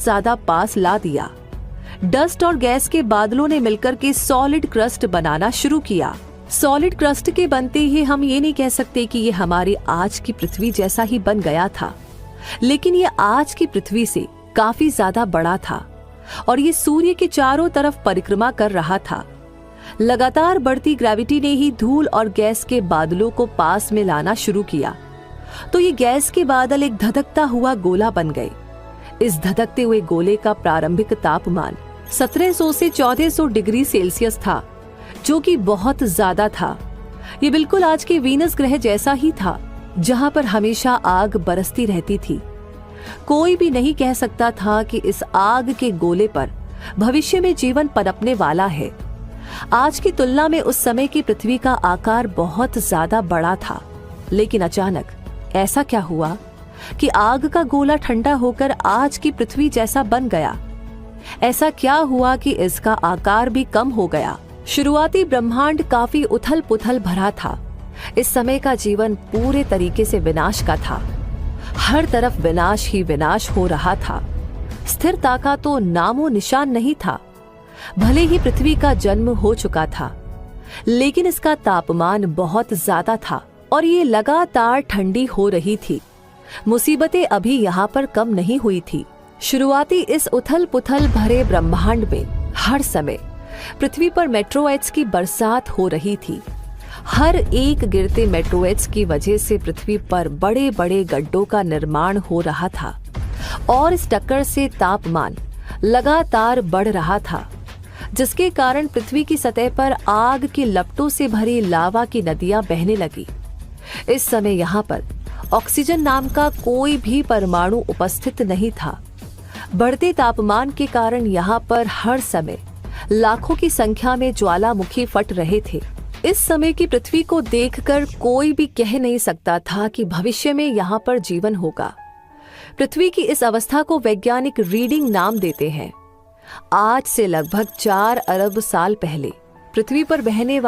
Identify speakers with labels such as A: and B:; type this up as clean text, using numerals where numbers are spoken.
A: ज्यादा पास ला दिया। डस्ट और गैस के बादलों ने मिलकर के सॉलिड क्रस्ट बनाना शुरू किया। सॉलिड क्रस्ट के बनते ही हम ये नहीं कह सकते कि ये हमारी आज की पृथ्वी जैसा ही बन गया था, लेकिन ये आज की पृथ्वी से काफी ज्यादा बड़ा था और ये सूर्य के चारों तरफ परिक्रमा कर रहा था। लगातार बढ़ती ग्रेविटी ने ही धूल और गैस के बादलों को पास में लाना शुरू किया, तो ये गैस के बादल एक धधकता हुआ गोला बन गए। इस धधकते हुए गोले का प्रारंभिक तापमान 1700 से 1400 डिग्री सेल्सियस था, जो कि बहुत ज्यादा था। ये बिल्कुल आज के वीनस ग्रह जैसा ही था, जहां पर हमेशा आग बरसती रहती थी। कोई भी नहीं कह सकता था कि इस आग के गोले पर भविष्य में जीवन पनपने वाला है। आज की तुलना में उस समय की पृथ्वी का आकार बहुत ज्यादा बड़ा था, लेकिन अचानक ऐसा क्या हुआ कि आग का गोला ठंडा होकर आज की पृथ्वी जैसा बन गया? ऐसा क्या हुआ कि इसका आकार भी कम हो गया? शुरुआती ब्रह्मांड काफी उथल पुथल भरा था। इस समय का जीवन पूरे तरीके से विनाश का था। हर तरफ विनाश ही विनाश हो रहा था। स्थिरता का तो नामो निशान नहीं था। भले ही पृथ्वी का जन्म हो चुका था, लेकिन इसका तापमान बहुत ज्यादा था और ये लगातार ठंडी हो रही थी। मुसीबतें अभी यहाँ पर कम नहीं हुई थी। शुरुआती इस उथल पुथल भरे ब्रह्मांड में हर समय पृथ्वी पर मेट्रोइड्स की बरसात हो रही थी। हर एक गिरते मेट्रोइड्स की वजह से पृथ्वी पर बड़े बड़े गड्ढों का निर्माण हो रहा था और इस टक्कर से तापमान लगातार बढ़ रहा था, जिसके कारण पृथ्वी की सतह पर आग की लपटों से भरी लावा की नदियां बहने लगी। इस समय यहाँ पर ऑक्सीजन नाम का कोई भी परमाणु उपस्थित नहीं था। बढ़ते तापमान के कारण यहाँ पर हर समय लाखों की संख्या में ज्वालामुखी फट रहे थे। इस समय की पृथ्वी को देखकर कोई भी कह नहीं सकता था कि भविष्य में यहाँ पर जीवन होगा। पृथ्वी की इस अवस्था को वैज्ञानिक रीडिंग नाम देते हैं। आज से लगभग 4 अरब साल पहले पृथ्वी पर बहने वाले